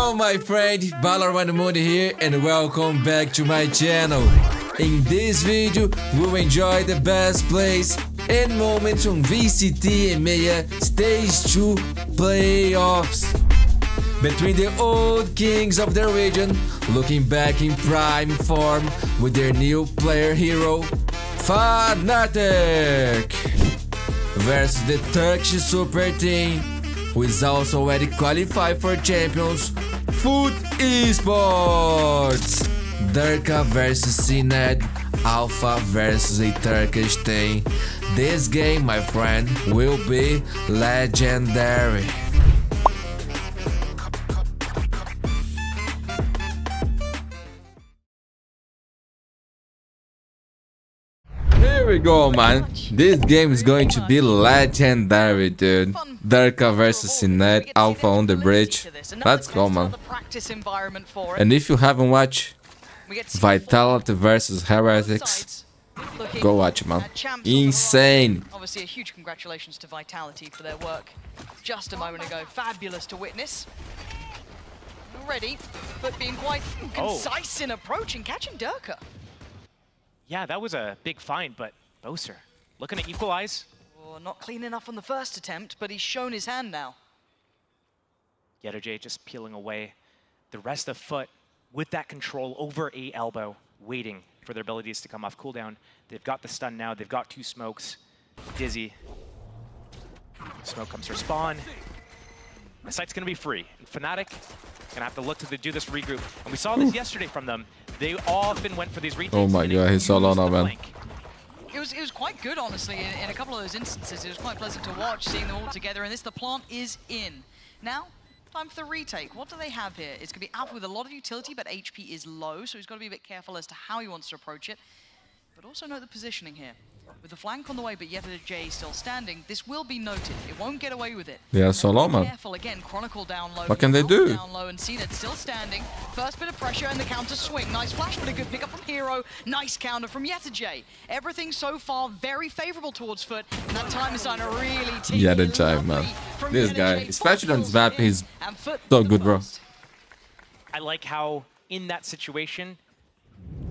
Hello my friend, Valorant Mundi here and welcome back to my channel. In this video, we'll enjoy the best plays and moments from VCT EMEA Stage 2 playoffs. Between the old kings of the region, looking back in prime form with their new player hero, FNATIC, versus the Turkish super team, who is also already qualified for champions, FUT Esports. Derke versus CNED, Alpha versus a Turkish team. This game, my friend, will be legendary. Here we go, man. This game is going to be legendary, dude. Derke versus CNED, Alpha on the bridge. Let's go, man. And if you haven't watched Vitality versus Heretics, go watch it, man. Insane. Obviously, a huge congratulations to Vitality for their work just a moment ago. Fabulous to witness. Already, but being quite concise in approach and catching Derke. Yeah, that was a big find, but Boser looking to equalize. Oh, not clean enough on the first attempt, but he's shown his hand now. J just peeling away. The rest of FUT with that control over A elbow, waiting for their abilities to come off cooldown. They've got the stun now. They've got two smokes. Dizzy. Smoke comes for spawn. The site's going to be free. And FNATIC going to have to look to do this regroup. And we saw this yesterday from them. They often went for these retakes. Oh my god, he's so low now, man. It was quite good, honestly, in a couple of those instances. It was quite pleasant to watch, seeing them all together. And the plant is in. Now, time for the retake. What do they have here? It's going to be Alpha with a lot of utility, but HP is low, so he's got to be a bit careful as to how he wants to approach it. But also note the positioning here. With the flank on the way, but J still standing, this will be noted. It won't get away with it. Yeah, so low, man. Careful again, Chronicle down low. What can they do? Down low and CNED still standing. First bit of pressure and the counter swing. Nice flash, but a good pickup from Hero. Nice counter from J. Everything so far very favorable towards FUT. And that time is starting to really J, man. This guy, especially on this map, he's so good, bro. I like how in that situation,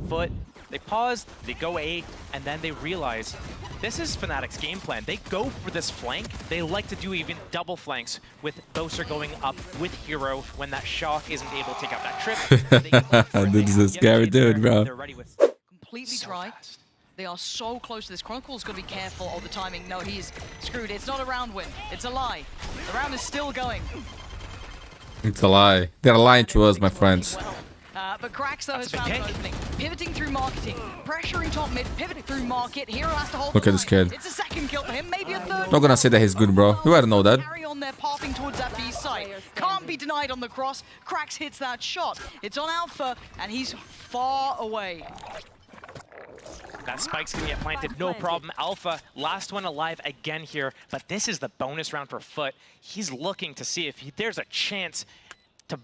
FUT, they pause, they go A, and then they realize this is FNATIC's game plan. They go for this flank. They like to do even double flanks with Boser going up with Hero when that shock isn't able to take out that trip. This is a scary dude, bro. Completely dry. They are so close to this. Chronicle's got to be careful of the timing. No, he's screwed. It's not a round win. It's a lie. The round is still going. It's a lie. They're lying to us, my friends. But Cracks, though, has found an opening. Pivoting through marketing. Pressuring top mid. Pivoting through market. Hero has to hold. Look at this kid. It's a second kill for him. Maybe a third. Not gonna say that he's good, bro. You already know that. Carry on there, pathing towards that B site. Can't be denied on the cross. Cracks hits that shot. It's on Alpha, and he's far away. That spike's gonna get planted, no problem. Alpha, last one alive again here, but this is the bonus round for FUT. He's looking to see if there's a chance to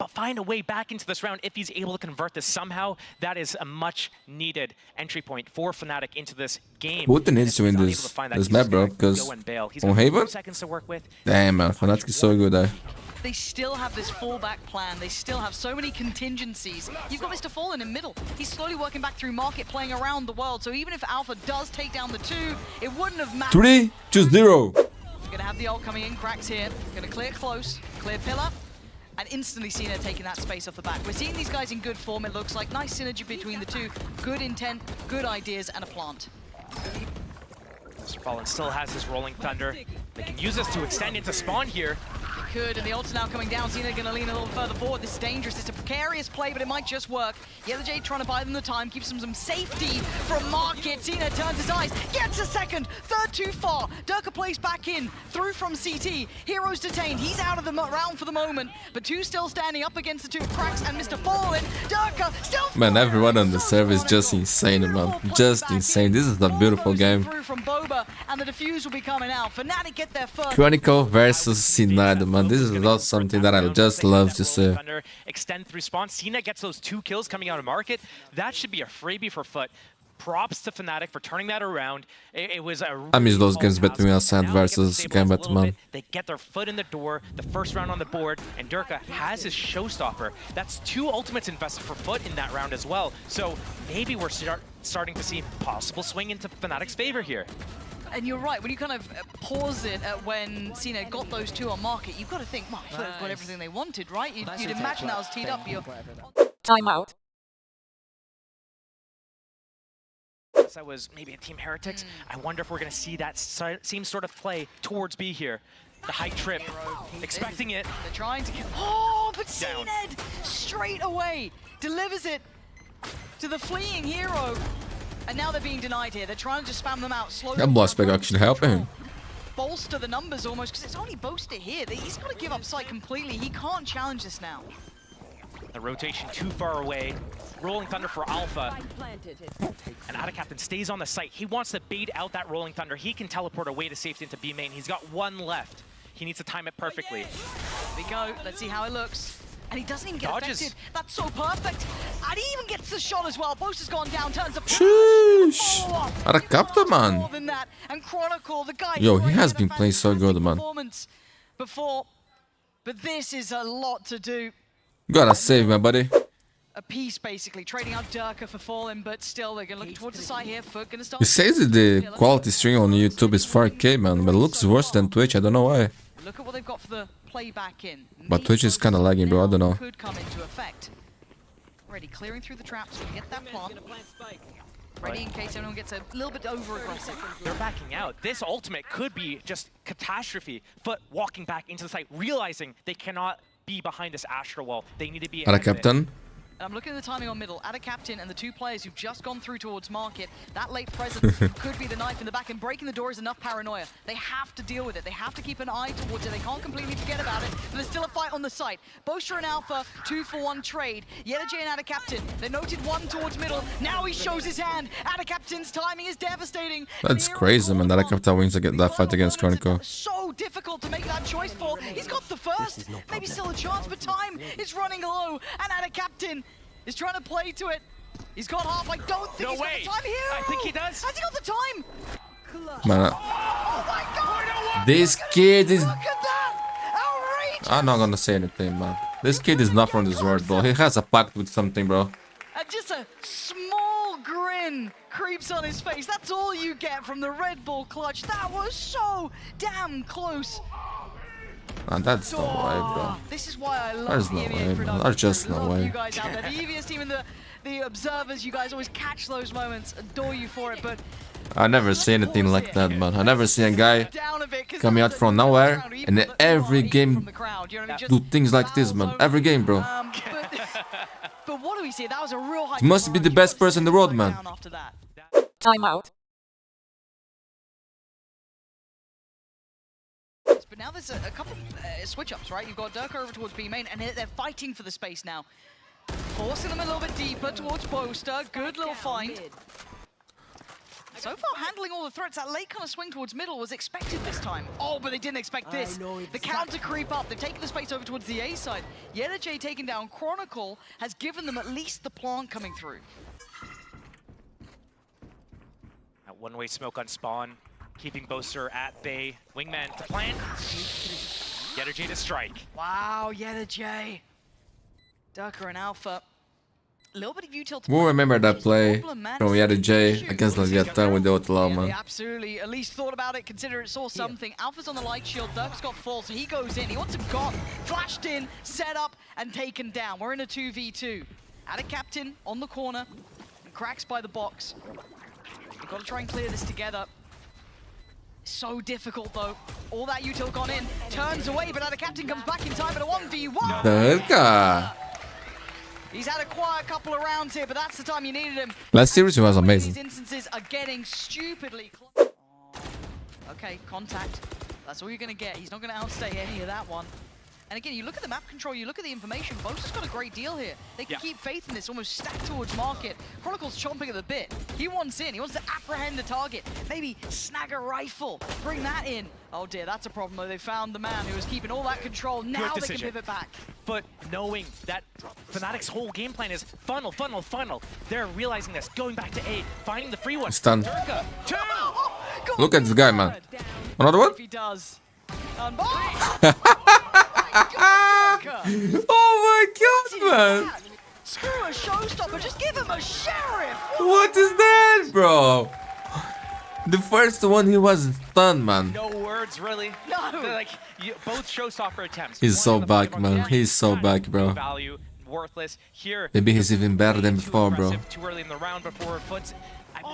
find a way back into this round. If he's able to convert this somehow, that is a much needed entry point for FNATIC into this game. What needs to win this map, bro? Because on Haven? Damn, man, FNATIC is so good there. They still have this fallback plan. They still have so many contingencies. You've got Mr. Fallen in middle. He's slowly working back through market, playing around the world. So even if Alpha does take down the two, it wouldn't have mattered. 3-0. Gonna have the ult coming in. Cracks here. Gonna clear close. Clear pillar. And instantly CNED taking that space off the back. We're seeing these guys in good form. It looks like nice synergy between the two. Good intent, good ideas, and a plant. Mr. Fallen still has his rolling thunder. They can use this to extend into spawn here. They could, and the ult's now coming down. CNED gonna lean a little further forward. This is dangerous. It's a precarious play, but it might just work. J trying to buy them the time, keeps them some safety from market. CNED turns his eyes, gets a second. Third too far. Derke plays back in, through from CT. Hero's detained. He's out of the round for the moment, but two still standing up against the two Cracks and Mr. Fallen. Derke still. Man, everyone on the server is just insane, man. Just insane. This is a beautiful game. From Boba, and the defuse will be coming out. FNATIC get their first. Chronicle versus CNED, man. This is not something that I just love to see. Extend through spawn. CNED gets those 2 kills coming out of market. That should be a freebie for FUT. props to FNATIC for turning that around. It was a I miss those really games tall between task. Ascent Now they get to versus stabilize a little Gambit, man. bit. They get their foot in the door, the first round on the board, and DERKE has his showstopper. That's 2 ultimates invested for FUT in that round as well. So maybe we're starting to see possible swing into FNATIC's favor here. And you're right, when you kind of pause it at when CNED got those 2 on market, you've got to think, well, FUT got everything they wanted, right? You'd imagine that was teed up. Timeout. That was maybe a Team Heretics. I wonder if we're going to see that same sort of play towards B here. The high trip, expecting it. They're trying to get... Oh, but Down. CNED straight away delivers it to the fleeing hero. And now they're being denied here. They're trying to just spam them out slowly. That Bloodspec actually helping. Bolster the numbers almost, because it's only Boaster here. He's got to give up sight completely. He can't challenge this now. The rotation too far away. Rolling Thunder for Alpha. And AdaCaptain stays on the site. He wants to bait out that Rolling Thunder. He can teleport away to safety into B main. He's got 1 left. He needs to time it perfectly. Here we go. Let's see how it looks. And he doesn't even get Dodges. affected. That's so perfect. And he even gets the shot as well. Boaster's gone down, turns up. Sheesh. AdaCaptain, man. More than that. And Chronicle, the guy. Yo, who he has had a been playing so good, fantastic man. performance before, but this is a lot to do. Gotta save my buddy. A piece basically, trading out DERKE for Fallen, but still they're gonna look towards the side here. FUT gonna start. It says that the quality stream on YouTube is 4K, man, but it looks worse than Twitch. I don't know why. Look at what they've got for the playback in. But Twitch is kinda lagging, bro. I don't know. Could come into effect. Already clearing through the traps to get that plant. Ready in case anyone gets a little bit over aggressive. They're backing out. This ultimate could be just catastrophe. FUT walking back into the site, realizing they cannot be behind this Astro wall. They need to be ahead of it. AdaCaptain. And I'm looking at the timing on middle. AdaCaptain and the 2 players who've just gone through towards market. That late presence could be the knife in the back, and breaking the door is enough paranoia. They have to deal with it. They have to keep an eye towards it. They can't completely forget about it. But there's still a fight on the site. Boaster and Alpha, 2-for-1 trade. YellowJ and AdaCaptain. They noted 1 towards middle. Now he shows his hand. AdaCaptain's timing is devastating. That's crazy, man. AdaCaptain wins that fight against Chronicle. So difficult to make that choice for. He's got the first. Maybe still a chance, but time is running low. And AdaCaptain is trying to play to it. He's got half. I don't think he's got the time here. I think he does. Has he got the time? Man, Oh my god! this kid is... Look at that! Outrageous! I'm not gonna say anything, man. This kid is not from this world, bro. He has a pact with something, bro. And just a small grin creeps on his face. That's all you get from the Red Bull clutch. That was so damn close. Man, that's no way, bro. This is why I love There's the no EMEA way, man. production. There's just no Love way. You guys out there, the EVS team and the observers, you guys always catch those moments. Adore you for it, but I never see anything like that, man. I never see a guy coming out from nowhere and in every game do things like this, man. Every game, bro. But what do we see? That was a real high. He must be the best person in the world, man. After that. Timeout. But now there's a couple switch-ups, right? You've got DERKE over towards B main, and they're fighting for the space now. Forcing them a little bit deeper towards Boaster. Good little find. So far, handling all the threats. That late kind of swing towards middle was expected this time. Oh, but they didn't expect this. The counter creep up. They've taken the space over towards the A side. YellowJ taking down Chronicle has given them at least the plant coming through. That one-way smoke on spawn, keeping Boaster at bay. Wingman to plant. YellowJ to strike. Wow, YellowJ. DERKE and Alpha. A little bit of utility. We'll remember that play from YellowJ against Leviathan with the Outlaw, Yeah, man. they absolutely at least thought about it, consider it, saw something. Alpha's on the light shield, DERKE's got full, so he goes in. He wants him gone. Flashed in, set up, and taken down. We're in a 2v2. AdaCaptain on the corner, and cracks by the box. We've got to try and clear this together. So difficult, though. All that util gone in, turns away, but AdaCaptain comes back in time at a 1v1. DERKE. He's had a quiet couple of rounds here, but that's the time you needed him. Last series was amazing. These instances are getting stupidly close. Oh. Okay, contact. That's all you're going to get. He's not going to outstay any of that one. And again, you look at the map control, you look at the information, Bosa's got a great deal here. They can keep faith in this, almost stacked towards market. Chronicle's chomping at the bit. He wants in, he wants to apprehend the target. Maybe snag a rifle, bring that in. Oh dear, that's a problem though. They found the man who was keeping all that control. Now they can pivot back. But knowing that FNATIC's whole game plan is funnel, funnel, funnel. They're realizing this, going back to A, finding the free one. Stun. DERKE, 2! Look at this guy, man. Another one? If he does. Oh my god, man. Screw a showstopper, just give him a sheriff! What is that, bro? The first one, he was stunned, man. No words, really. No. They're like, both showstopper attempts. He's One so on the back, back man. mark, He's so none, back, bro. no value, worthless. Here, Maybe he's even better than way too before, bro. aggressive, Too early in the round before FUT's.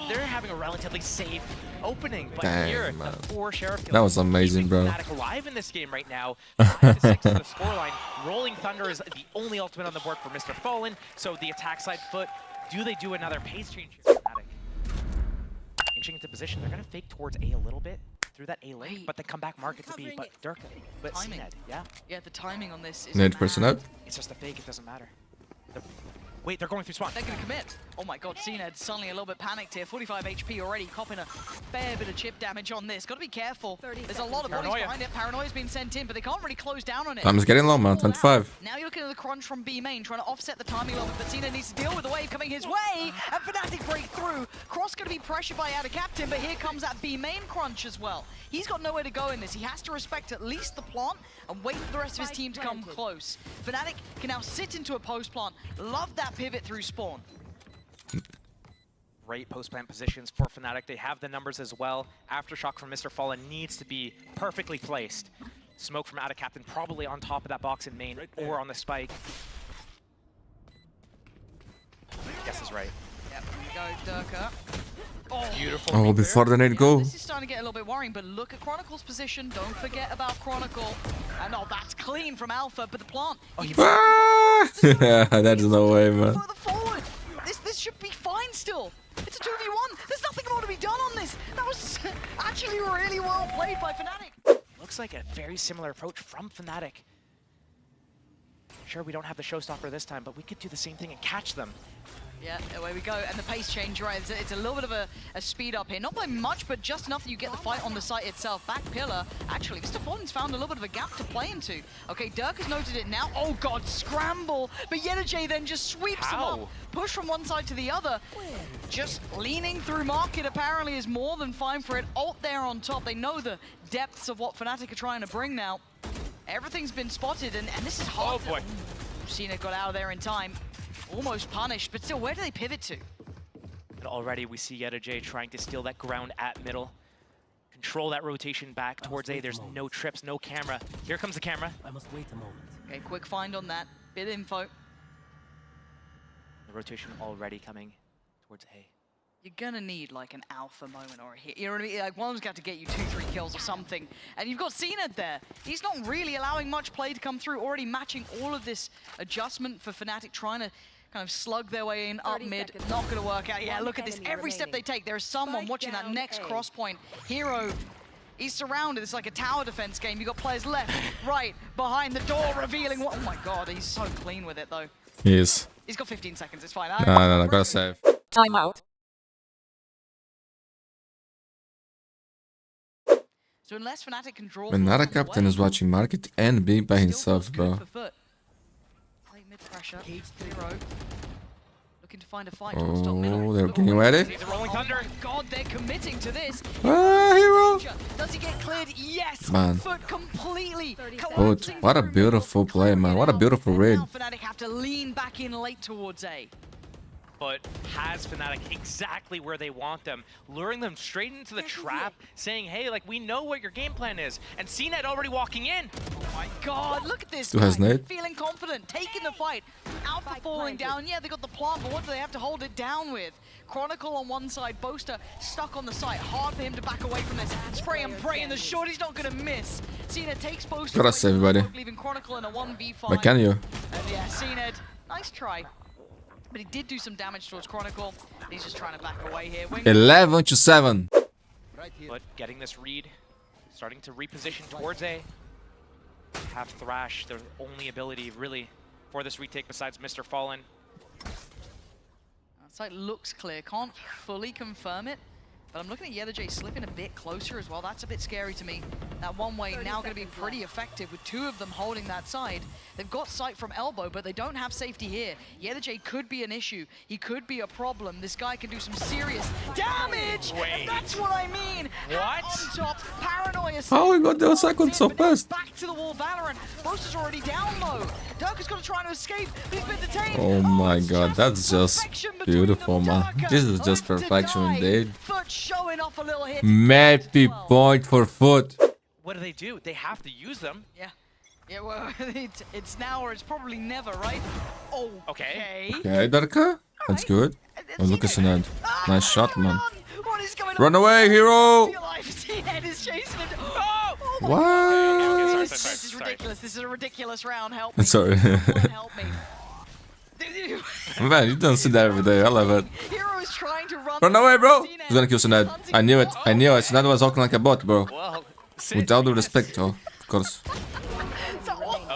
They're having a relatively safe opening, but Dang, here, man. the 4 sheriff kills That was amazing, keeping bro. FNATIC alive in this game right now. 5-6 on the scoreline. Rolling Thunder is the only ultimate on the board for Mr. Fallen. So the attack side FUT, do they do another pace change here? FNATIC inching into position. They're gonna fake towards A a little bit through that A lane, but then come back market to B. But DERKE, but Timing. CNED, yeah. Yeah, the timing on this is 90% mad. out. It's just a fake. It doesn't matter. Wait, they're going through spawn. They're going to commit. Oh my god, CNED suddenly a little bit panicked here. 45 HP already, copping a fair bit of chip damage on this. Got to be careful. There's a lot of bodies behind it. Paranoia's been sent in, but they can't really close down on it. Time's getting low, man. 25. Now you're looking at the crunch from B main, trying to offset the timing a little bit, but CNED needs to deal with the wave coming his way, and FNATIC break through. Cross going to be pressured by out of captain, but here comes that B main crunch as well. He's got nowhere to go in this. He has to respect at least the plant and wait for the rest of his team to come close. FNATIC can now sit into a post plant. Love that pivot through spawn. Great post-plant positions for FNATIC. They have the numbers as well. Aftershock from Mr. Fallen needs to be perfectly placed. Smoke from out of captain probably on top of that box in main or on the spike. Guess is right. Yep, here we go, DERKE. Oh, Beautiful. Oh, read there. before the nade go. this is starting to get a little bit worrying, but look at Chronicle's position. Don't forget about Chronicle. And oh, that's clean from Alpha, but the plant. Oh, he Ah! That's no way, man. Further forward. This should be fine still. It's a 2v1. There's nothing more to be done on this. That was actually really well played by FNATIC. Looks like a very similar approach from FNATIC. Sure, we don't have the showstopper this time, but we could do the same thing and catch them. Yeah, away we go. And the pace change, right? It's a little bit of a speed up here. Not by much, but just enough that you get the fight on the site itself. Back pillar. Actually, Mr. Fallen's found a little bit of a gap to play into. Okay, DERKE has noted it now. Oh god, scramble. But YettaJ then just sweeps him up. Push from one side to the other. Just leaning through market apparently is more than fine for it. Ult there on top. They know the depths of what FNATIC are trying to bring now. Everything's been spotted, and this is hard. Oh boy. CNED got out of there in time. Almost punished, but still, where do they pivot to? And already we see YettaJ trying to steal that ground at middle. Control that rotation back towards A. There's no trips, no camera. Here comes the camera. I must wait a moment. Okay, quick find on that. Bit of info. The rotation already coming towards A. You're gonna need like an alpha moment or a hit. You know what I mean? Like one's got to get you 2-3 kills or something. And you've got CNED there. He's not really allowing much play to come through, already matching all of this adjustment for FNATIC, trying to kind of slug their way in up mid. Not gonna work out. Yeah, look at this. Every step they take, there is someone watching that next cross point. Hero, he's surrounded. It's like a tower defense game. You've got players left, right, behind the door, revealing what. Oh my god, he's so clean with it though. He is. He's got 15 seconds, it's fine. No, gotta save. Timeout. So unless FNATIC can draw When not a captain is watching market and B by himself, bro. Play mid pressure. Hero. Looking to find a fight. Oh, they're getting ready. He's a rolling thunder. Oh my god, they're committing to this. Ah, Hero. Does he get cleared? Yes. Man. FUT completely. But what a beautiful play, man. What a beautiful read. Now FNATIC have to lean back in late towards A. But has FNATIC exactly where they want them, luring them straight into the trap, saying, hey, like, we know what your game plan is. And CNED already walking in. Oh my god, look at this. Still has nade. Feeling confident, taking the fight. Alpha falling down. Yeah, they got the plant, but what do they have to hold it down with? Chronicle on one side, Boaster stuck on the site. Hard for him to back away from this. Spray and pray, and the shorty's not going to miss. CNED takes Boaster. Gotta save everybody. Leaving Chronicle in a 1v5. But can you? And yeah, CNED, nice try. But he did do some damage towards Chronicle. He's just trying to back away here. 11-7. But getting this read, starting to reposition towards A. have Thrash, their only ability really for this retake besides Mr. Fallen. That site looks clear, can't fully confirm it, but I'm looking at YetherJ slipping a bit closer as well. That's a bit scary to me. That one way now going to be pretty effective with two of them holding that side. They've got sight from elbow, but they don't have safety here. YetherJ could be an issue. He could be a problem. This guy can do some serious damage. Wait. And that's what I mean. What? On top, Paranoia. How we got the second so fast? Back to the wall, Valorant. Boaster's already down low. Derke's going to try to escape, but he's been detained. Oh my it's god, that's just perfection between beautiful, them. man. Derke This is just left to perfection die. indeed. FUT showing off a little hit. Mappy point for FUT. What do? They have to use them. Yeah. Yeah, well, it's now or it's probably never, right? Oh, Okay. Okay, Derke. That's good. Oh, look at CNED. Nice shot, man. What is going Run on? away, hero! CNED is chasing it. Oh, What? Okay, This is sorry. ridiculous. This is a ridiculous round. Help me. Sorry. Someone help me. Man, you don't see that every day. I love it. Hero is trying to Run away, bro! He's gonna kill CNED. I knew it. I knew it. CNED was walking like a bot, bro. Well, With all due respect, oh, of course.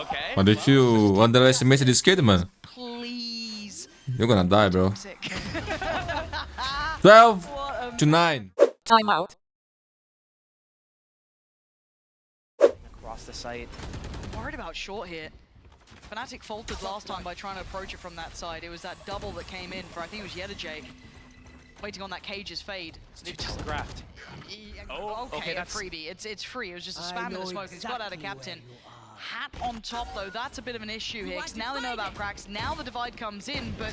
okay. But if you underestimated this kid, man, Please. you're gonna die, bro. Sick. 12 What a to 9. Timeout. Across the site. worried about short here. FNATIC faltered last time by trying to approach it from that side. It was that double that came in for, I think it was YetherJ, waiting on that cage's fade. So they've just Telegraphed. Oh, okay, a that's- freebie. It's free. It was just a spam in the smoke. He's got out of captain. Hat on top though, that's a bit of an issue here. 'Cause now they know about cracks. Now the divide comes in, but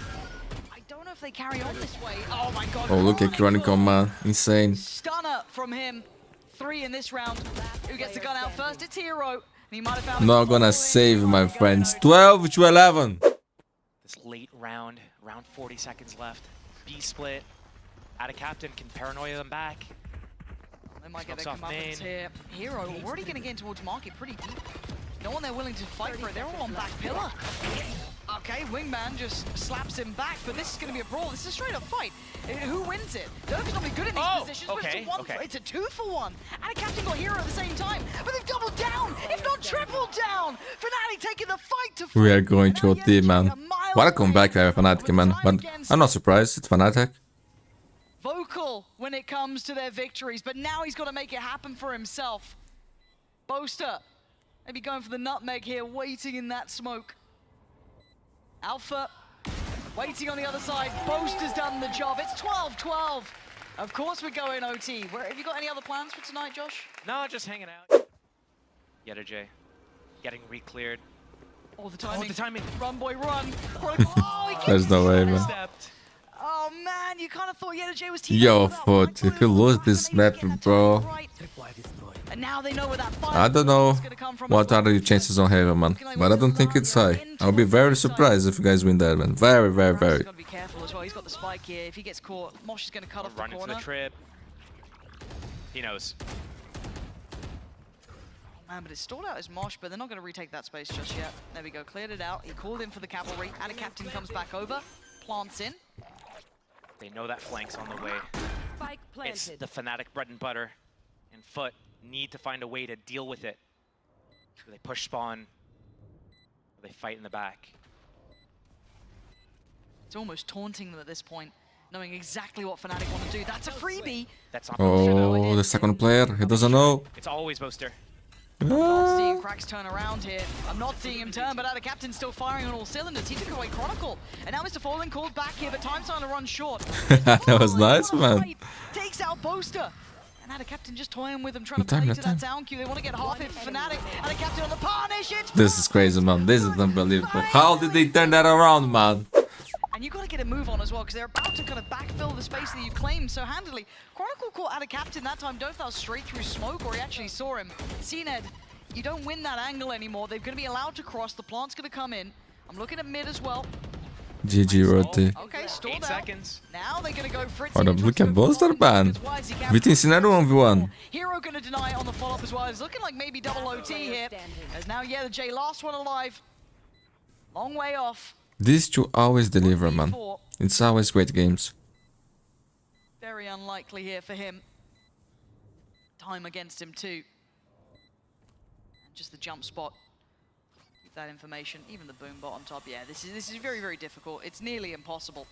I don't know if they carry on this way. Oh my god. Oh, look at Chronicle, man. Insane. Stunner from him. 3 in this round. Who gets the gun out first? It's Hero. And he might have found Not gonna save, my friends. 12 to 11. This late round, around 40 seconds left. B split. Out of captain, can paranoia them back. They might get Smokes their off comeuppance main. here. Hero already going to get in towards market pretty deep. No one there willing to fight for it. They're all on back pillar. Okay, Wingman just slaps him back, but this is going to be a brawl. This is a straight up fight. Who wins it? Derke's not be good in these positions, but okay, it's a 2-for-1. And a captain got Hero at the same time, but they've doubled down, if not tripled down. FNATIC taking the fight to We are going to OT, man. What a comeback there, FNATIC, man. But I'm not surprised. It's FNATIC. Vocal when it comes to their victories, but now he's got to make it happen for himself. Boaster, maybe going for the nutmeg here, waiting in that smoke. Alpha, waiting on the other side. Boaster's done the job. It's 12-12. Of course we're going OT. Have you got any other plans for tonight, Josh? No, just hanging out. YetherJ getting re-cleared. Oh, the timing. Oh, the timing. Run, boy, run. Oh, he There's gets no way, man. Stepped. Oh, man, you kind of thought YetherJ was teaming Yo, up with that one. I FUT, thought if it you was lose Alpha, this maybe map, get that bro. timing right. And now they know where that I don't know is gonna come from what as are well. your chances on Heaven, man. But I don't think it's high. I'll be very surprised if you guys win that, man. Very, very, He's very. got to be careful as well. He's got the spike here. If he gets caught, Mosh is going to cut off the Run into corner. the trip. He knows. Oh, man, but it's stalled out as Mosh, but they're not going to retake that space just yet. There we go. Cleared it out. He called in for the cavalry. And a captain comes back over. Plants in. They know that flank's on the way. Spike It's planted. the FNATIC bread and butter. And FUT need to find a way to deal with it. Do they push spawn? Or they fight in the back? It's almost taunting them at this point, knowing exactly what FNATIC want to do. That's a freebie. That's not Oh, the second player. He doesn't know. It's always Boaster. Not seeing Cracks turn around here. I'm not seeing him turn, but Ada Captain's still firing on all cylinders. He took away Chronicle. And now Mr. Fallen called back here, but time's starting to run short. That was nice, What a man. fight. Takes out Boaster. And Ada Captain just toying with him, trying to Time, play no to time. that down queue. They want to get half it for FNATIC. Ada Captain on the punish. It's This is crazy, man. This is unbelievable. How did they turn that around, man? And you've got to get a move on as well, because they're about to kind of backfill the space that you've claimed so handily. Chronicle caught Ada Captain that time. Don't fell straight through smoke, or he actually saw him. CNED, you don't win that angle anymore. They're going to be allowed to cross. The plant's going to come in. I'm looking at mid as well. GG, Roti. Okay, stalled 8 out. seconds. Now they're going to go for it. Hold up, look at Boaster, man. Beating CNED 1v1. Hero going to deny it on the follow-up as well. It's looking like maybe double OT here. As now, yeah, the J last one alive. Long way off. These two always deliver, man. 4. It's always great games. Very unlikely here for him. Time against him too. And just the jump spot that information. Even the boom bot on top. Yeah, this is very, very difficult. It's nearly impossible.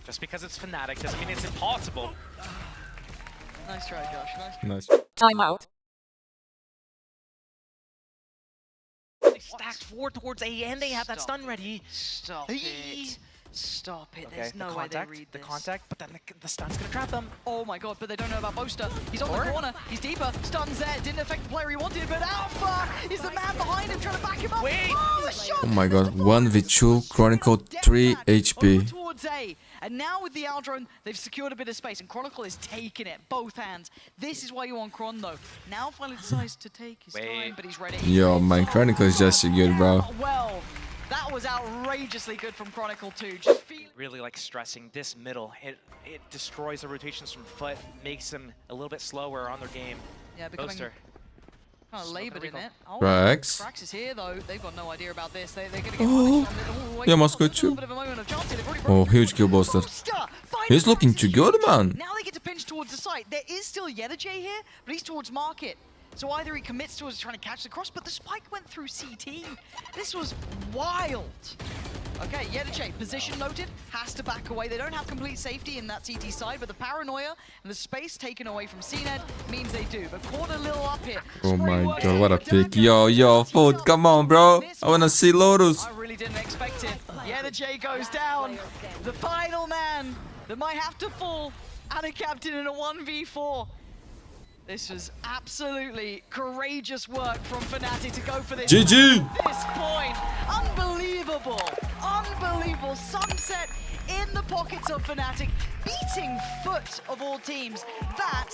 Just because it's FNATIC doesn't mean it's impossible. Nice try, Josh. Nice. Timeout. They stacked forward towards A and they have that stun ready. Stop it. Stop it. Okay, There's no way they read the this. contact, but then the stun's gonna trap them. Oh my god, but they don't know about Boaster. He's on the corner. He's deeper. Stuns there. Didn't affect the player he wanted, but Alpha is the man behind him trying to back him up. Wait. Oh, the shot. Oh my god, 1v2, Chronicle 3 Over HP. towards A. And now with the Aldrone, they've secured a bit of space, and Chronicle is taking it, both hands. This is why you want Chron, though. Now finally decides to take his time, but he's ready. Yo, man, Chronicle is just so good, bro. Well, that was outrageously good from Chronicle too. Just feeling Really like stressing this middle. It destroys the rotations from FUT, makes them a little bit slower on their game. yeah, becoming Boaster. kind of Still laboured in gonna it. Oh, Rax. Rax is here though. They've got no idea about this. They're going to get Oh. punished on it. Yeah, must go too. Oh, huge kill Boaster. He's looking too good, man. Now they get to pinch towards the site. There is still Yedajay here, but he's towards market. So either he commits towards trying to catch the cross, but the spike went through CT. This was wild. Okay, Yedajay, position noted, has to back away. They don't have complete safety in that CT side, but the paranoia and the space taken away from CNED means they do. But caught a little up here. Oh my god, what a pick. Yo, FUT, come on, bro. I wanna see Lotus. I really didn't expect it. Yedajay goes down. The final man that might have to fall and a captain in a 1v4. This was absolutely courageous work from FNATIC to go for this. GG! At this point, unbelievable, unbelievable sunset in the pockets of FNATIC, beating FUT of all teams. That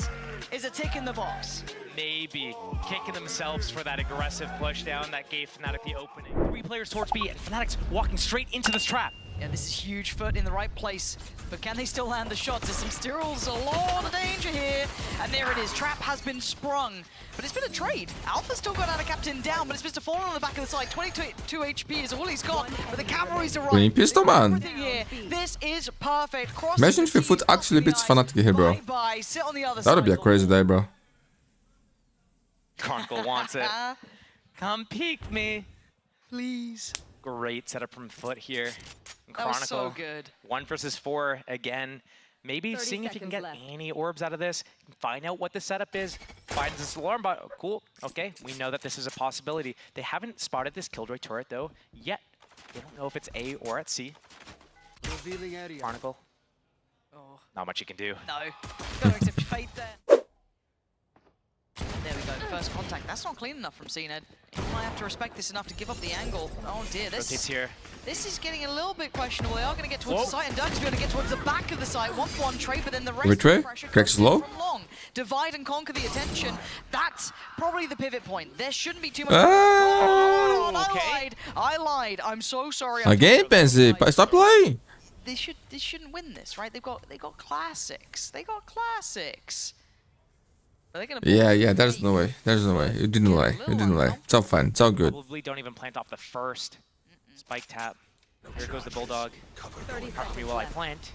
is a tick in the box. Maybe kicking themselves for that aggressive push down that gave FNATIC the opening. 3 players towards B and FNATIC's walking straight into this trap. Yeah, this is huge. FUT in the right place, but can they still land the shots? There's some stills, a lot of danger here, and there it is. Trap has been sprung, but it's been a trade. Alpha's still got out a captain down, but it's Mr. Fallen on the back of the side. 22 HP is all he's got, but the cavalry's arrived. Green pistol, man. Here. This is perfect. Cross Imagine if FUT actually beats FNATIC here, bro. Bye-bye. Sit on the other That'd be a side. crazy day, bro. Chronicle wants it. Come peek me. Please. Great setup from FUT here. And That was Chronicle, so good. 1 versus 4 again. Maybe 30 seeing if you can get seconds left. any orbs out of this, find out what the setup is, finds this alarm bot. Oh, cool. Okay, we know that this is a possibility. They haven't spotted this Killjoy turret though yet. They don't know if it's A or at C. Revealing area. Chronicle, Oh, not much you can do. no. Gotta accept your fate there. There we go, first contact. That's not clean enough from CNED. He might have to respect this enough to give up the angle. Oh dear, Rotates here. this is getting a little bit questionable. They are going to get towards Whoa. the site, and Dirk's going to get towards the back of the site. 1-for-1 trade, but then the rest Retray? of the pressure Cracks comes in low? from long. Divide and conquer the attention. That's probably the pivot point. There shouldn't be too much. Ah! Hold on, Okay. I lied. I'm so sorry. Again, Pansy, stop playing. They shouldn't win this, right? They got classics. They got classics. Are they gonna Yeah, there's no way. There's no way. You didn't lie. You didn't lie. It's all fine. It's all good. Probably don't even plant off the first spike tap. Here goes the Bulldog. 30 Cover me seconds while I left. plant.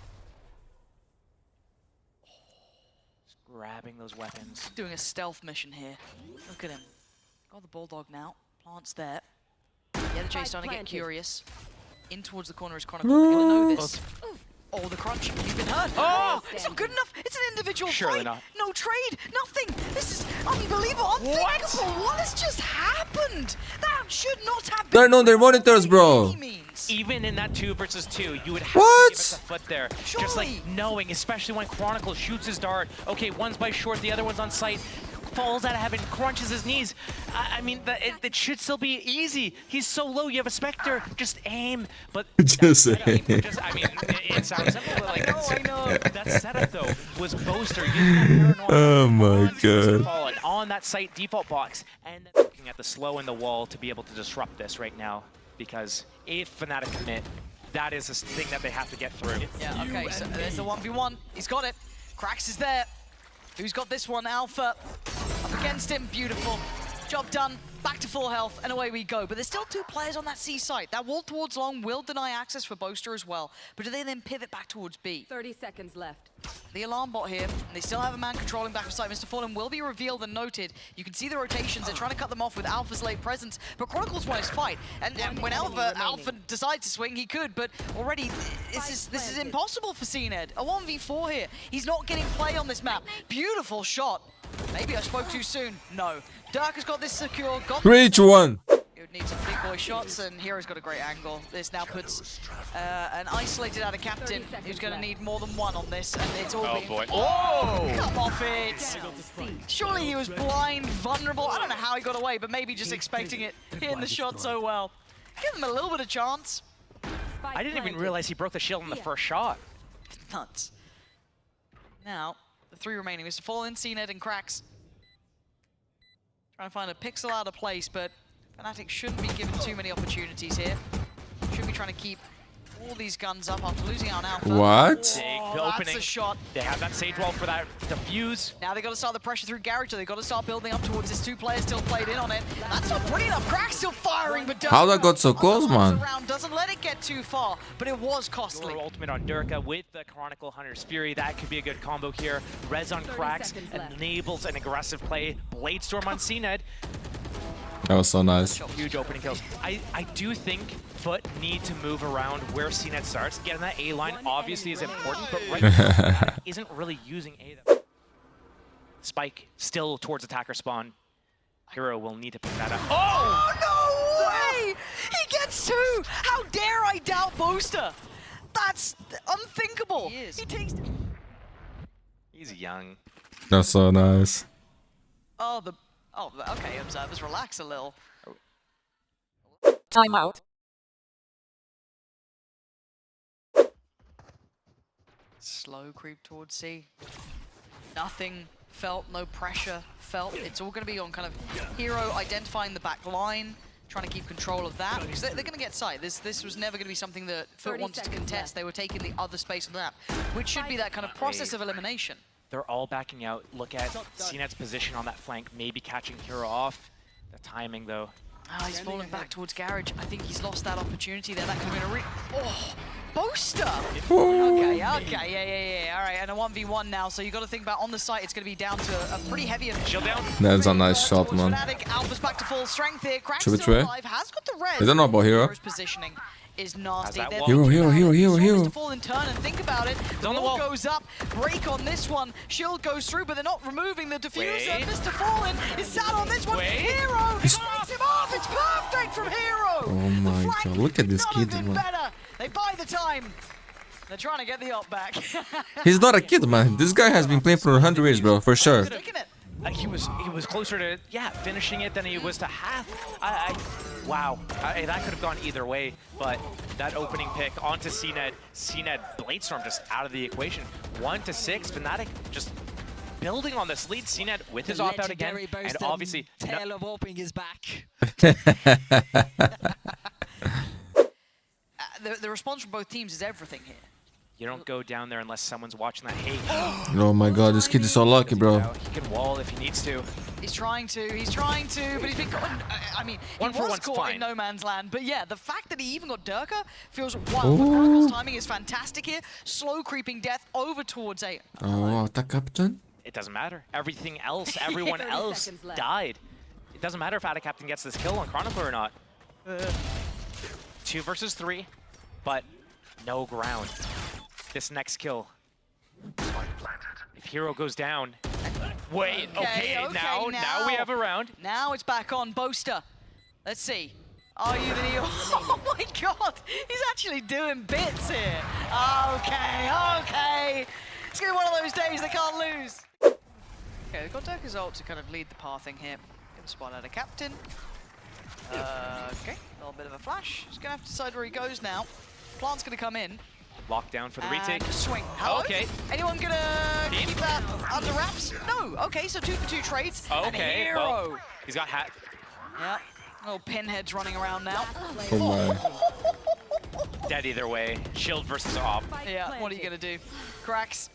Just grabbing those weapons. doing a stealth mission here? Look at him. Got the Bulldog now. Plants there. Yeah, the Jay's starting to get planted. curious. In towards the corner is Chronicle. They're gonna know this. Oh, the crunch. You've been hurt. Oh, it's not good enough. It's an individual Surely fight. not. No trade. Nothing. This is unbelievable. Unthinkable. What has just happened? That should not have been. Turn on their monitors, bro. by any means. Even in that 2 versus 2, you would have What? to give it a foot there. Just like Surely. knowing, especially when Chronicle shoots his dart. Okay, one's by short, the other one's on sight. Falls out of heaven, crunches his knees. I mean, it should still be easy. He's so low, you have a Spectre. Just aim. But Just that setup, aim. I mean, it sounds simple, but like, I know. that setup, though, was Boaster using that paranoia. Oh my god. Fallen on that site default box, and then looking at the slow in the wall to be able to disrupt this right now, because if FNATIC commit, that is a thing that they have to get through. Yeah, okay, so there's the 1v1. He's got it. Krax is there. Who's got this one? Alpha. Up against him. Beautiful. Job done. Back to full health, and away we go. But there's still 2 players on that C site. That wall towards long will deny access for Boaster as well. But do they then pivot back towards B? 30 seconds left. The alarm bot here, and they still have a man controlling back of site. Mr. Fallen will be revealed and noted. You can see the rotations. They're trying to cut them off with Alpha's late presence, but Chronicles want his fight. And when Alpha decides to swing, he could, but already this is impossible for CNED. A 1v4 here. He's not getting play on this map. Beautiful shot. Maybe I spoke too soon. No. Derke has got this secure. Reach one. He would need some big boy shots, and Hero's got a great angle. This now puts an isolated out of captain who's going to need more than one on this, and it's all being... boy. Oh! Come off it! Surely he was blind, vulnerable. I don't know how he got away, but maybe just expecting it, hitting the shot so well. Give him a little bit of chance. I didn't even realize he broke the shield on the first shot. Nuts. Now, the 3 remaining. Mr. Fallen, CNED, and Cracks. Trying to find a pixel out of place, but FNATIC shouldn't be given too many opportunities here. Should be trying to keep all these guns up after losing out on Alpha. What? Big That's opening. a shot. They have that Sage Wall for that defuse. Now they got to start the pressure through Garage, so they got to start building up towards this. 2 players still played in on it. That's not pretty enough. Crack's still firing, but How that got so close, man? Around doesn't let it get too far, but it was costly. Your ultimate on DERKE with the Chronicle Hunter's Fury. That could be a good combo here. Res on Cracks enables an aggressive play. Bladestorm on CNED. That was so nice. Huge opening kills. I do think FUT need to move around where CNED starts. Getting that A line obviously is important, but right now isn't really using A. Spike still towards attacker spawn. Hero will need to pick that up. Oh, no way! He gets 2! How dare I doubt Boaster? That's unthinkable. He takes... He's young. That's so nice. Oh, okay, observers, relax a little. Timeout. Slow creep towards C. Nothing felt, no pressure felt. It's all going to be on kind of Hero identifying the back line, trying to keep control of that, because they're going to get sight. This was never going to be something that FUT wanted to contest. They were taking the other space on the map, which should be that kind of process of elimination. They're all backing out. Look at CNED's position on that flank, maybe catching Hero off. The timing, though. Oh, he's falling back towards Garage. I think he's lost that opportunity there. That could have been a Oh, Boaster! Okay, yeah. All right, and a 1v1 now, so you got to think about on the site, it's going to be down to a pretty heavy... Shield down. That's a nice shot, man. Alpha's back to full strength here. Cracks Should we still try? alive, has got the res. I don't know about Hero. Hero's positioning is nasty. Hero. Mr. Fall in turn, and think about it. The on the wall wall. goes up, break on this one. Shield goes through, but they're not removing the diffuser. Wait. Mr. Fallen is sat on this one. Wait. Hero breaks him off. It's perfect from Hero. Oh my god, look at this kid, man. Better. They buy the time. They're trying to get the op back. He's not a kid, man. This guy has been playing for 100 years, bro, for sure. Sticking it. He was closer to finishing it than he was to half. Wow, that could have gone either way. But that opening pick onto CNED, Bladestorm just out of the equation. 1-6, FNATIC just building on this lead. CNED with his op out again, and obviously Tale of Warping is back. The response from both teams is everything here. you don't go down there unless someone's watching that. Hey. Oh my god, this kid is so lucky, bro. He can wall if he needs to. He's trying to, but he's been caught. I mean, One he for was one's caught fine. in no man's land. But yeah, the fact that he even got DERKE feels wild. But Chronicle's timing is fantastic here. Slow creeping death over towards A. Oh, attack captain? It doesn't matter. Everything else, everyone 30 else seconds left. died. It doesn't matter if Ada Captain gets this kill on Chronicler or not. 2 versus 3, but no ground. This next kill. If Hero goes down. Wait, okay, now we have a round. Now it's back on Boaster. Let's see. Are you the Neo? Oh my god! He's actually doing bits here. Okay. It's gonna be one of those days they can't lose. Okay, they've got DERKE's ult to kind of lead the pathing here. Get the spot out of Captain. Okay, a little bit of a flash. He's gonna have to decide where he goes now. Plant's gonna come in. Lockdown for the retake. And swing. Hello? Okay. Anyone gonna keep that under wraps? No. Okay, so 2 for 2 trades. And Okay, Hero. well, he's got hat. Yeah. Little pinheads running around now. Oh my. Dead either way. Shield versus op. Yeah, what are you gonna do? Cracks.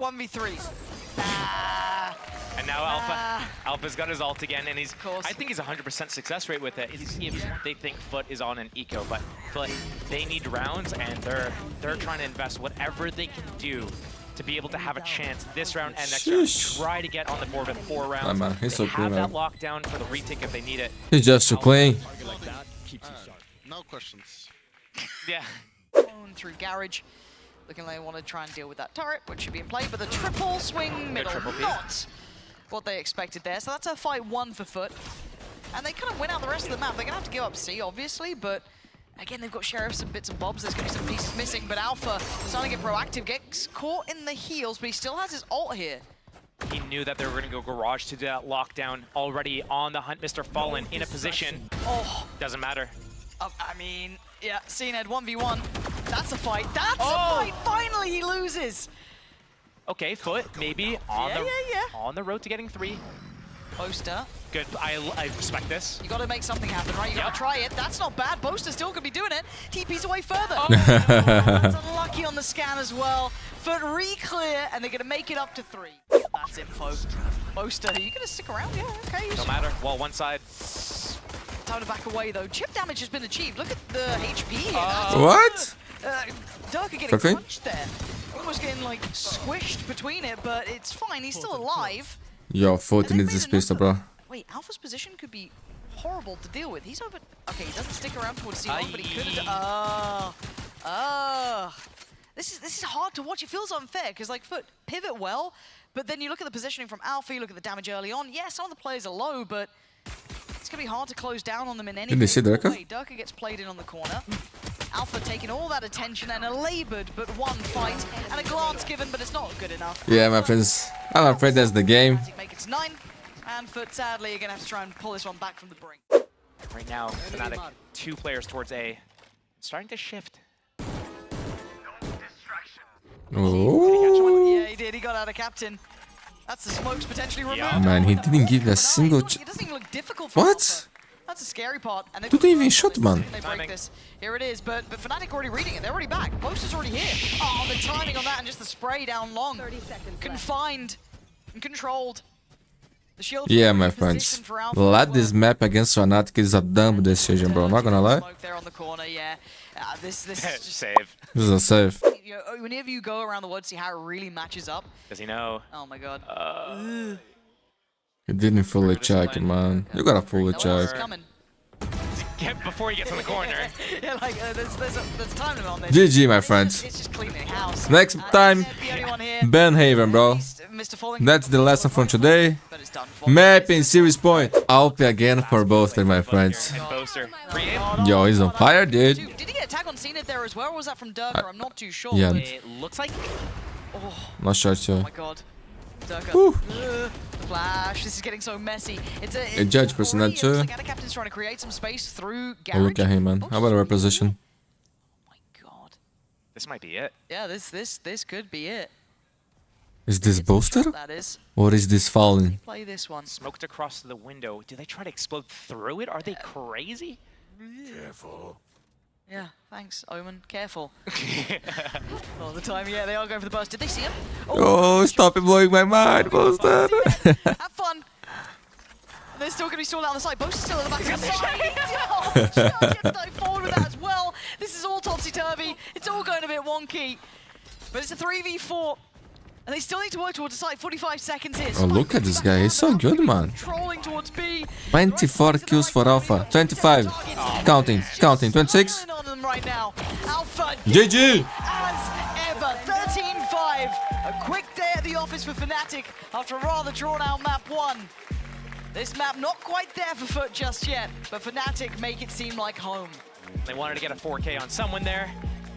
1v3. And now Alpha's got his ult again, and he's. course. I think he's 100% success rate with it. They think FUT is on an eco, but FUT, they need rounds, and they're trying to invest whatever they can do to be able to have a chance this round and next round. Try to get on the board with 4 rounds. Man, he's so They cool, have that man. lockdown for the retake if they need it. He's just too clean. No questions. Yeah. Through Garage. Looking like they want to try and deal with that turret, which should be in play, but the triple swing middle, triple P. not what they expected there. So that's a fight 1 for FUT. And they kind of win out the rest of the map. They're going to have to give up C, obviously, but again, they've got sheriffs and bits and bobs. There's going to be some pieces missing, but Alpha starting to get proactive, gets caught in the heels, but he still has his ult here. He knew that they were going to go garage to that lockdown. Already on the hunt, Mr. Fallen in a position. Oh, Doesn't matter. I mean, yeah, CNED 1v1. That's a fight. That's a fight. Finally, he loses. Okay, FUT maybe on Yeah. on the road to getting 3. Boaster, Good. I respect this. you got to make something happen, right? You got Yep. to try it. That's not bad. Boaster still could be doing it. TP's away further. That's unlucky on the scan as well. FUT re-clear, and they're going to make it up to 3. That's info. Boaster, are you going to stick around? Yeah, okay. No matter. Well, one side. Time to back away, though. Chip damage has been achieved. Look at the HP here. That's What? good. Derke getting Okay. punched there. Almost getting, like, squished between it, but it's fine. He's still alive. Yo, FUT needs this pistol, bro. Wait, Alpha's position could be horrible to deal with. He's over... Okay, he doesn't stick around towards C1, but he could have... This is hard to watch. It feels unfair, because, like, FUT pivot well, but then you look at the positioning from Alpha, you look at the damage early on. Yeah, some of the players are low, but it's going to be hard to close down on them in any Did they see Derke? way. Derke gets played in on the corner. Alpha taking all that attention and a labored but 1 fight, and a glance given, but it's not good enough. Yeah, my friends. I'm afraid that's the game. FNATIC make it to 9, and FUT sadly are going to have to try and pull this one back from the brink. Right now, FNATIC 2 players towards A. Starting to shift. Oh. Yeah, he did. He got out of captain. That's the smokes potentially removed. Yeah. Man, he didn't give a single. It doesn't even look difficult for What? Alpha. That's a scary part. And Dude, they even shot, man. They break this. Here it is, but FNATIC already reading it. They're already back. Poster's already here. Oh, the timing on that and just the spray down long. 30 seconds Confined and controlled. The shield Yeah, in my position friends. for Alpha Let as this well. map against FNATIC is a dumb decision, bro. Not gonna lie. Smoke there on the corner, yeah. This is just... Save. This is a save. You know, whenever you go around the world, see how it really matches up. Does he know? Oh my god. You didn't fully check it, man. You gotta fully No one else check. coming. Get before he gets in the corner. Yeah, like there's time limit on this. GG, my It's friends. just cleaning house. Next time, The only one here. Ben Haven, bro. At least Mr. Falling That's the lesson from today. but it's done for. Map in series point. Alp again for both of my friends. And Boaster. Pre-aim. Yo, he's on fire, dude. Did he get a tag on CNED there as well, or was that from Derke? I'm not too sure. yeah. It looks like. Oh Not sure too. my god. Derke. Whew. The flash. This is getting so messy. It's A judge personnel already, it too. looks like Ada Captain's trying to create some space through Garage. Oh, look at him, man. How about our position? Oh my god. This might be it. Yeah, this could be it. Is this Boaster? That is. Or is this Fallen? Play this one. Smoked across the window. Do they try to explode through it? Are they crazy? Yeah, thanks, Omen. Careful. All the time, yeah, they are going for the burst. Did they see him? Oh, stop it blowing my mind, Boaster. Have fun. And they're still going to be stalled down the side. Boaster's still at the back of the side. Oh, Charles gets dive forward with that as well. This is all topsy-turvy. It's all going a bit wonky. But it's a 3v4. And they still need to work towards the side. 45 seconds here. Oh, look at this guy. He's so good, man. Controlling towards B. 24 kills for Alpha. 25. Counting. 26. On them right now. Alpha GG. as ever. 13-5. A quick day at the office for FNATIC after a rather drawn-out map 1. This map not quite there for FUT just yet, but FNATIC make it seem like home. They wanted to get a 4K on someone there.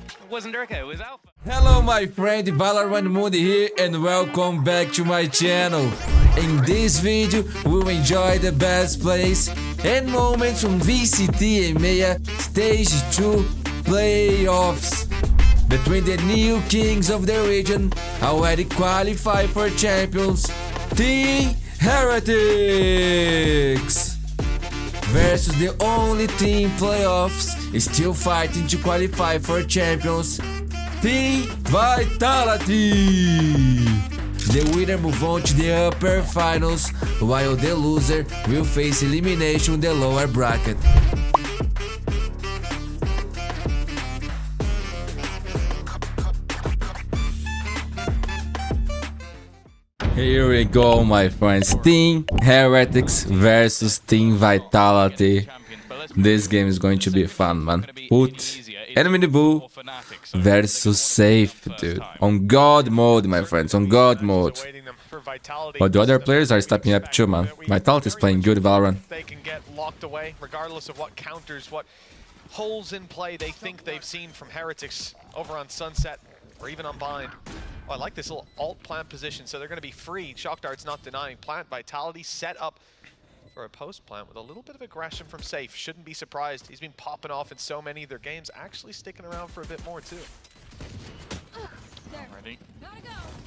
It wasn't Derke, it was Alpha. Hello my friend, Valorant Mundi here and welcome back to my channel. In this video, we'll enjoy the best plays and moments from VCT EMEA Stage 2 playoffs. Between the new kings of the region, already qualified for champions, Team Heretics versus the only team playoffs still fighting to qualify for champions, Team Vitality. The winner move on to the upper finals, while the loser will face elimination in the lower bracket. Here we go, my friends. Team Heretics versus Team Vitality. This game is going to be fun, man. FUT Enemy Bull versus Safe, dude. On God mode, my friends. On God mode. But the other players are stepping up too, man. Vitality is playing good Valorant. They can get locked away, regardless of what counters, what holes in play they think they've seen from Heretics over on Sunset or even on Bind. Oh, I like this little alt plant position, so they're going to be free. Shock Dart's not denying plant. Vitality set up for a post plant with a little bit of aggression from Safe. Shouldn't be surprised. He's been popping off in so many of their games, actually sticking around for a bit more too. Already.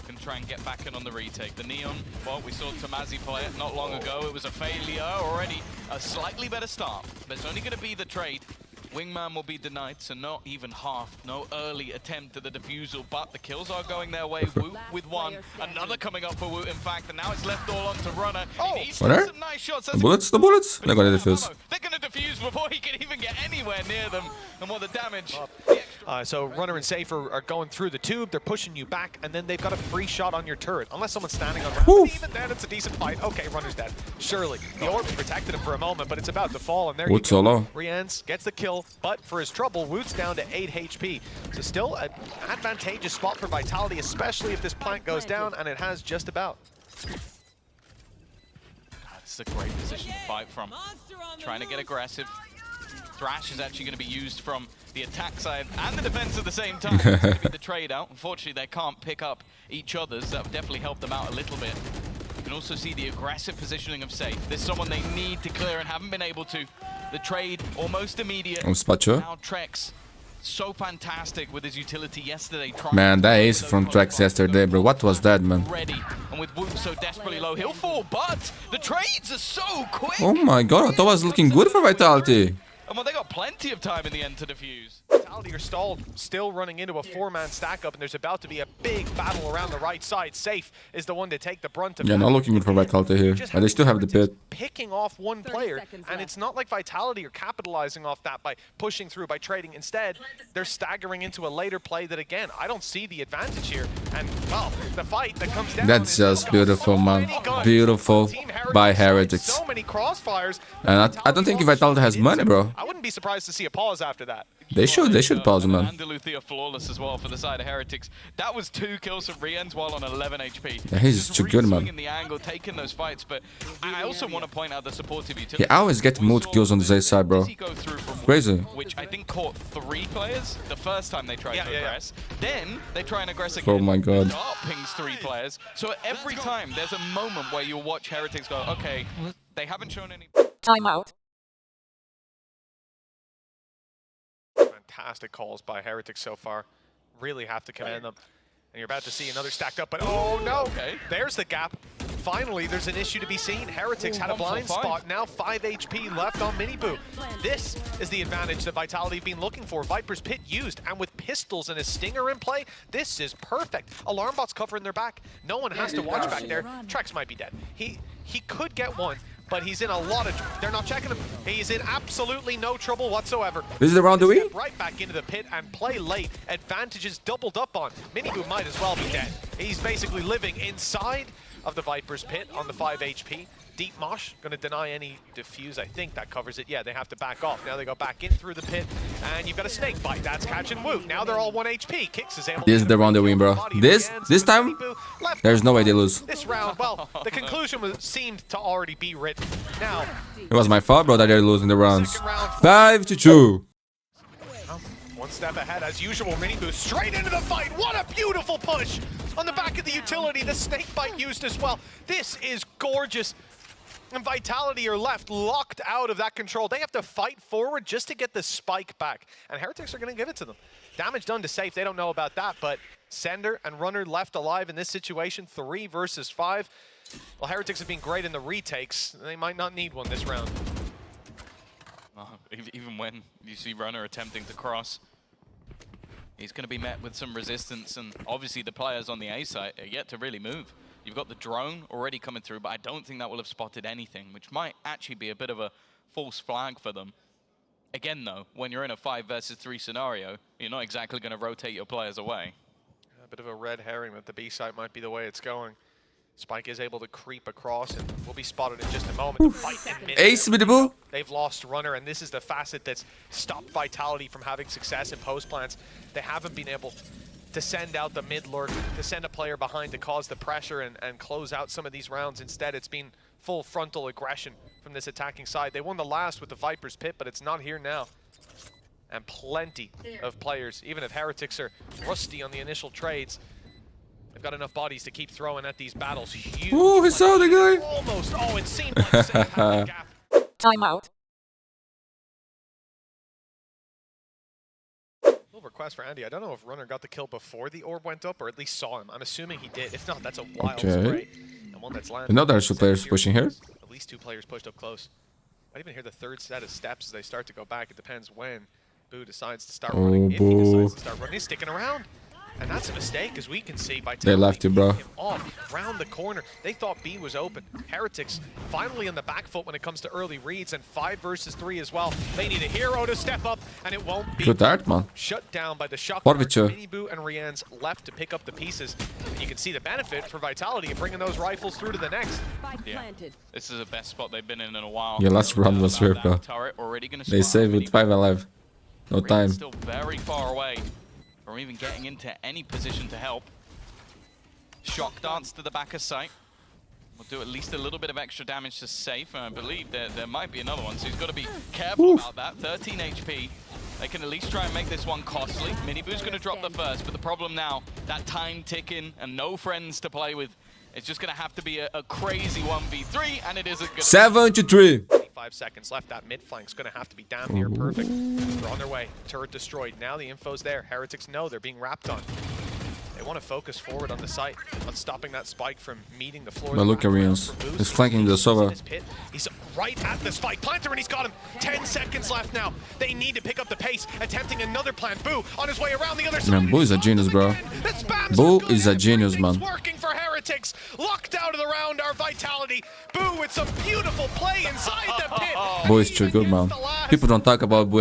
Can try and get back in on the retake. The Neon, well, we saw Tomazi play it not long ago. It was a failure already. A slightly better start. There's only going to be the trade. Wingman will be denied, so not even half. No early attempt at the defusal, but the kills are going their way. Woot with one, another coming up for Woot, in fact, and now it's left all on to Runner. Runner? Some nice shots. The bullets? They're gonna defuse. They're gonna defuse before he can even get anywhere near them, and what the damage. So Runner and Safe are going through the tube, they're pushing you back, and then they've got a free shot on your turret. Unless someone's standing on ramp, even then it's a decent fight. Okay, Runner's dead. Surely. The orb protected him for a moment, but it's about to fall, and there Woot solo. Rians gets the kill, but for his trouble, Woot's down to 8 HP. So still an advantageous spot for Vitality, especially if this plant goes down, and it has just about. This is a great position to fight from. Trying to get aggressive. Thrash is actually going to be used from the attack side and the defense at the same time. It's going to be the trade out. Unfortunately, they can't pick up each other's. That would definitely help them out a little bit. You can also see the aggressive positioning of Safe. There's someone they need to clear and haven't been able to. The trade almost immediate. Now Trex, so fantastic with his utility yesterday. Man, that ace from Trex yesterday, bro. What was that, man? Ready. And with Woot so desperately low, he'll fall, but the trades are so quick. Oh my god, that was looking good for Vitality. And well, they got plenty of time in the end to defuse. Vitality are stalled, still running into a 4-man stack up, and there's about to be a big battle around the right side. Safe is the one to take the brunt of it. Yeah, not looking good for Vitality here. But they still have the pit. Picking off one player, and it's not like Vitality are capitalizing off that by pushing through, by trading. Instead, they're staggering into a later play that, again, I don't see the advantage here. And, well, the fight that comes down. That's just beautiful, man. Beautiful by Heretics. So many crossfires. And I don't think Vitality has money, bro. I wouldn't be surprised to see a pause after that. They should pause him, man. Andaluthia flawless as well for the side of Heretics. That was 2 kills from Rians while on 11 HP. Yeah, he's too good, man. The angle, taking those fights, but I also want to point out the supportive utility. He always get multi kills on the A side, bro. Crazy. Which I think caught 3 players the first time they tried to aggress. Then they try and aggress again. Oh my god. Pings 3 players. So every time there's a moment where you'll watch Heretics go, okay, they haven't shown any. Timeout. Fantastic calls by Heretics so far. Really have to commend them. And you're about to see another stacked up, but oh no! Okay. There's the gap. Finally, there's an issue to be seen. Heretics had a blind spot, now 5 HP left on Miniboo. This is the advantage that Vitality have been looking for. Viper's Pit used, and with pistols and a stinger in play, this is perfect. Alarmbot's covering their back. No one has to watch back there. Trex might be dead. He could get one, but he's in a lot of... They're not checking him. He's in absolutely no trouble whatsoever. This is the round, do we? Right back into the pit and play late. Advantages doubled up on. Miniboo might as well be dead. He's basically living inside of the Viper's pit on the 5 HP. Deep Mosh going to deny any defuse. I think that covers it. Yeah, they have to back off. Now they go back in through the pit, and you've got a snake bite. That's catching Woot. Now they're all 1 HP. Kicks is able. This is the round they win, bro. This time, there's no way they lose. This round, well, the conclusion seemed to already be written. Now, it was my fault, bro, that they're losing the rounds. 5-2. One step ahead, as usual. Miniboo straight into the fight. What a beautiful push on the back of the utility. The snake bite used as well. This is gorgeous. And Vitality are left locked out of that control. They have to fight forward just to get the spike back. And Heretics are going to give it to them. Damage done to Safe. They don't know about that, but Sender and Runner left alive in this situation. 3 versus 5. Well, Heretics have been great in the retakes. They might not need one this round. Even when you see Runner attempting to cross, he's going to be met with some resistance, and obviously the players on the A side are yet to really move. You've got the drone already coming through, but I don't think that will have spotted anything, which might actually be a bit of a false flag for them. Again, though, when you're in a 5 versus 3 scenario, you're not exactly going to rotate your players away. A bit of a red herring that the B site might be the way it's going. Spike is able to creep across and will be spotted in just a moment. The fight in mid Ace with the ball. They've lost runner, and this is the facet that's stopped Vitality from having success in post plants. They haven't been able to send out the mid lurk, to send a player behind to cause the pressure and close out some of these rounds. Instead, it's been full frontal aggression from this attacking side. They won the last with the Viper's Pit, but it's not here now. And plenty of players, even if Heretics are rusty on the initial trades, they've got enough bodies to keep throwing at these battles. Huge. Oh, he saw the guy. Almost. Oh, it seemed like Seth had the gap. Timeout. Little request for Andy. I don't know if Runner got the kill before the orb went up, or at least saw him. I'm assuming he did. If not, that's a wild spray. And one that's landed. Another two players pushing here. At least 2 players pushed up close. Might even hear the third set of steps as they start to go back. It depends when Boo decides to start running. If he decides to start running, he's sticking around. And that's a mistake, as we can see. Vitality They left you, bro. him off round the corner. They thought B was open. Heretics finally on the back foot when it comes to early reads, and 5 versus 3 as well. They need a hero to step up, and it won't be Good art, man. shut down by the shock. What with you? Mini Boo and Rian's left to pick up the pieces. And you can see the benefit for Vitality of bringing those rifles through to the next. Yeah. This is the best spot they've been in a while. Yeah, last round was fair, bro. They saved with 5 alive. No time. Still very far away from even getting into any position to help. Shock dance to the back of sight. We'll do at least a little bit of extra damage to safe, and I believe there might be another one, so he's got to be careful about that. 13 HP. They can at least try and make this one costly. Miniboo's going to drop the first, but the problem now, that time ticking and no friends to play with, it's just going to have to be a crazy 1v3, and it isn't going to 7-3. 5 seconds left. That mid flank's going to have to be damn near perfect. They're on their way. Turret destroyed. Now the info's there. Heretics know they're being wrapped on. They want to focus forward on the site, on stopping that spike from meeting the floor. But look at Rios. He's flanking the Sova. He's right at the spike planter, and he's got him. 10 seconds left now. They need to pick up the pace, attempting another plant. Boo on his way around the other side. Man, Boo is a genius, bro. Boo is a genius, man. Working for Heretics. Locked out of the round are Vitality. Boo with some beautiful play inside the pit. Boo is too good, man. People don't talk about Boo